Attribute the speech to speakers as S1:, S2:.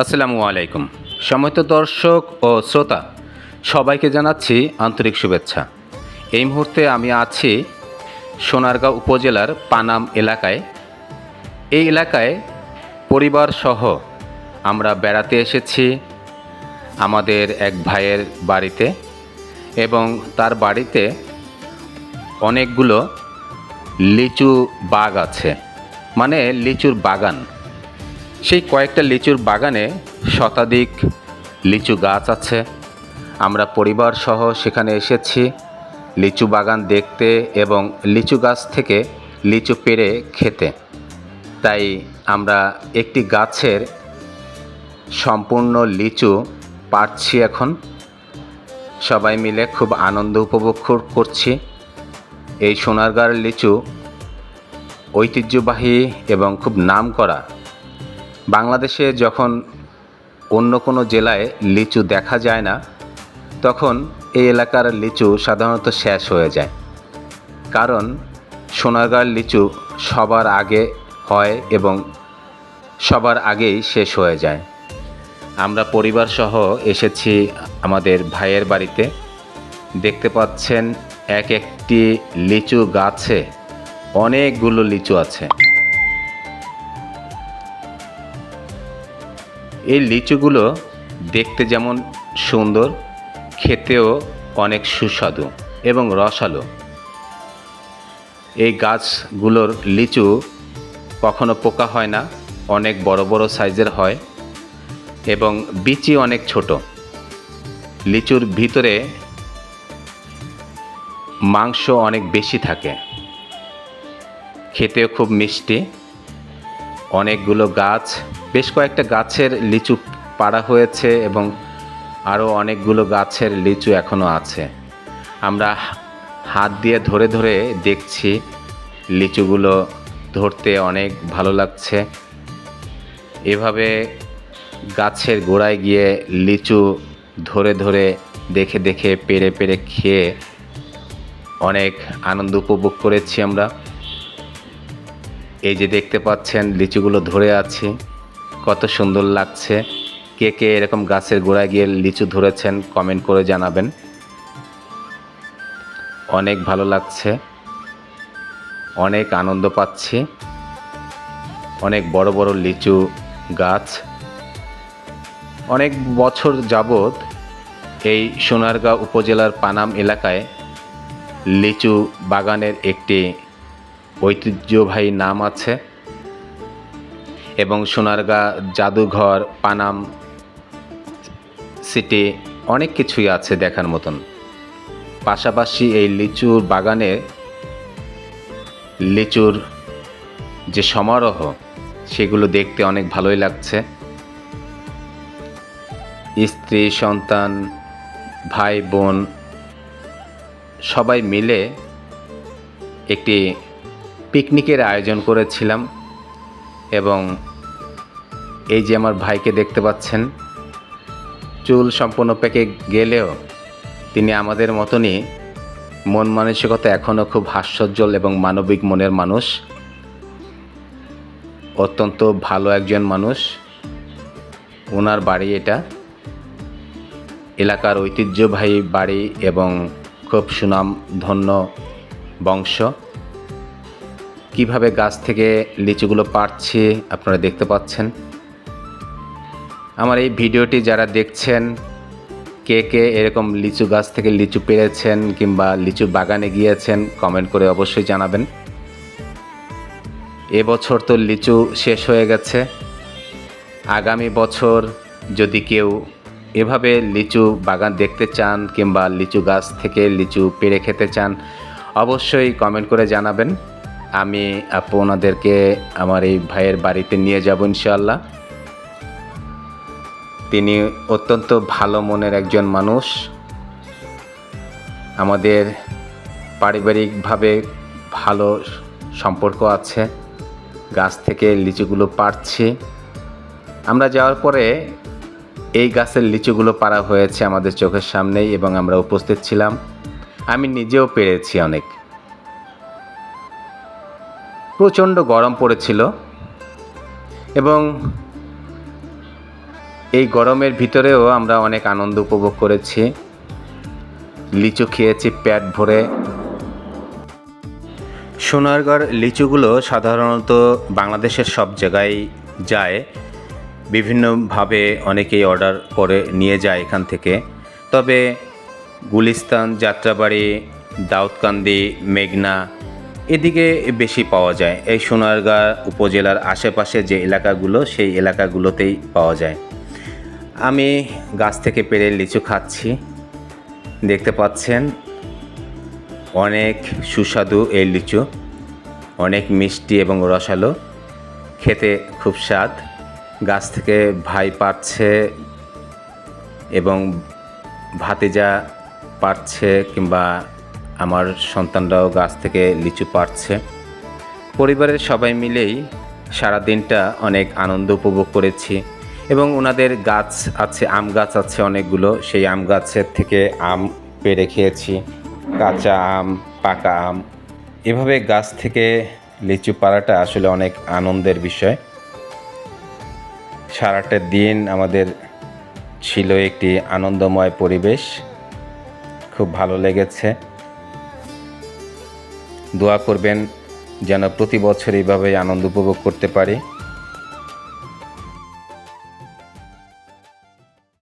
S1: আসসালামু আলাইকুম। সম্মানিত দর্শক ও শ্রোতা সবাইকে জানাচ্ছি আন্তরিক শুভেচ্ছা। এই মুহূর্তে আমি আছি সোনারগাঁও উপজেলার পানাম এলাকায়। এই এলাকায় পরিবার সহ আমরা বেড়াতে এসেছি আমাদের এক ভাইয়ের বাড়িতে, এবং তার বাড়িতে অনেকগুলো লিচু বাগ আছে, মানে লিচুর বাগান। সেই কয়েকটা লিচুর বাগানে শতাধিক লিচু গাছ আছে। আমরা পরিবার সহ সেখানে এসেছি লিচু বাগান দেখতে এবং লিচু গাছ থেকে লিচু পেড়ে খেতে। তাই আমরা একটি গাছের সম্পূর্ণ লিচু পাড়ছি এখন। সবাই মিলে খুব আনন্দ উপভোগ করছি। এই সোনারগাঁর লিচু ঐতিহ্যবাহী এবং খুব নামকরা। বাংলাদেশে যখন অন্য কোনো জেলায় লিচু দেখা যায় না, তখন এই এলাকার লিচু সাধারণত শেষ হয়ে যায়, কারণ সোনারগাঁর লিচু সবার আগে হয় এবং সবার আগেই শেষ হয়ে যায়। আমরা পরিবার সহ এসেছি আমাদের ভাইয়ের বাড়িতে। দেখতে পাচ্ছেন এক একটি লিচু গাছে অনেকগুলো লিচু আছে। এই লিচুগুলো দেখতে যেমন সুন্দর, খেতেও অনেক সুস্বাদু এবং রসালো। এই গাছগুলোর লিচু কখনো পোকা হয় না, অনেক বড় বড় সাইজের হয় এবং বিচি অনেক ছোট। লিচুর ভিতরে মাংস অনেক বেশি থাকে, খেতেও খুব মিষ্টি। অনেকগুলো গাছ, বেশ কয়েকটা গাছের লিচু পাড়া হয়েছে এবং আরও অনেকগুলো গাছের লিচু এখনও আছে। আমরা হাত দিয়ে ধরে ধরে দেখছি, লিচুগুলো ধরতে অনেক ভালো লাগছে। এভাবে গাছের গোড়ায় গিয়ে লিচু ধরে ধরে দেখে দেখে পেড়ে পেড়ে খেয়ে অনেক আনন্দ উপভোগ করেছি আমরা। এই যে দেখতে পাচ্ছেন লিচুগুলো ধরে আছে, কত সুন্দর লাগছে। কে কে এরকম গাছের গোড়ায় গিয়ে লিচু ধরেছেন কমেন্ট করে জানাবেন। অনেক ভালো লাগছে, অনেক আনন্দ পাচ্ছি। অনেক বড় বড় লিচু গাছ। অনেক বছর যাবৎ এই সোনারগাঁও উপজেলার পানাম এলাকায় লিচু বাগানের একটি ঐতিহ্যবাহী নাম আছে এবং সোনারগাঁ জাদুঘর, পানাম সিটি, অনেক কিছুই আছে দেখার মতন। পাশাপাশি এই লিচুর বাগানে লিচুর যে সমারোহ, সেগুলো দেখতে অনেক ভালোই লাগছে। স্ত্রী, সন্তান, ভাই বোন সবাই মিলে একটি পিকনিকের আয়োজন করেছিলাম এবং এই যে আমার ভাইকে দেখতে পাচ্ছেন, চুল সম্পূর্ণ পেকে গেলেও তিনি আমাদের মতনই মন মানসিকতা এখনও খুব হাস্যোজ্জ্বল এবং মানবিক মনের মানুষ। অত্যন্ত ভালো একজন মানুষ। ওনার বাড়ি এটা, এলাকার ঐতিহ্যবাহী বাড়ি এবং খুব সুনামধন্য বংশ। কিভাবে গাছ থেকে লিচুগুলো পাড়ছি আপনারা দেখতে পাচ্ছেন। আমার এই ভিডিওটি যারা দেখছেন, কে কে এরকম লিচু গাছ থেকে লিচু পেড়েছেন কিংবা লিচু বাগানে গিয়েছেন কমেন্ট করে অবশ্যই জানাবেন। এবছর তো লিচু শেষ হয়ে গেছে। আগামী বছর যদি কেউ এভাবে লিচু বাগান দেখতে চান কিংবা লিচু গাছ থেকে লিচু পেড়ে খেতে চান, অবশ্যই কমেন্ট করে জানাবেন। আমি আপনাদেরকে আমার এই ভাইয়ের বাড়িতে নিয়ে যাব ইনশাআল্লাহ। তিনি অত্যন্ত ভালো মনের একজন মানুষ। আমাদের পারিবারিকভাবে ভালো সম্পর্ক আছে। গাছ থেকে লিচুগুলো পাড়ছি। আমরা যাওয়ার পরে এই গাছের লিচুগুলো পাড়া হয়েছে আমাদের চোখের সামনেই এবং আমরা উপস্থিত ছিলাম। আমি নিজেও পেরেছি অনেক। প্রচণ্ড গরম পড়েছিল এবং এই গরমের ভিতরেও আমরা অনেক আনন্দ উপভোগ করেছি, লিচু খেয়েছি পেট ভরে। সোনারগাঁর লিচুগুলো সাধারণত বাংলাদেশের সব জায়গায় যায়, বিভিন্নভাবে অনেকেই অর্ডার করে নিয়ে যায় এখান থেকে। তবে গুলিস্তান, যাত্রাবাড়ি, দাউদকান্দি, মেঘনা এদিকে বেশি পাওয়া যায়। এই সোনারগাঁ উপজেলার আশেপাশে যে এলাকাগুলো, সেই এলাকাগুলোতেই পাওয়া যায়। আমি গাছ থেকে পেড়ে লিচু খাচ্ছি, দেখতে পাচ্ছেন অনেক সুস্বাদু এই লিচু, অনেক মিষ্টি এবং রসালো, খেতে খুব স্বাদ। গাছ থেকে ভাই পাড়ছে এবং ভাতিজা পাড়ছে, কিংবা আমার সন্তানরাও গাছ থেকে লিচু পাড়ছে। পরিবারের সবাই মিলেই সারাদিনটা অনেক আনন্দ উপভোগ করেছি। এবং ওনাদের গাছ আছে, আম গাছ আছে অনেকগুলো, সেই আম গাছের থেকে আম পেড়ে খেয়েছি, কাঁচা আম, পাকা আম। এভাবে গাছ থেকে লিচু পাড়াটা আসলে অনেক আনন্দের বিষয়। সারাটা দিন আমাদের ছিল একটি আনন্দময় পরিবেশ, খুব ভালো লেগেছে। দোয়া করবেন যেন প্রতি বছর এইভাবে আনন্দ উপভোগ করতে পারি।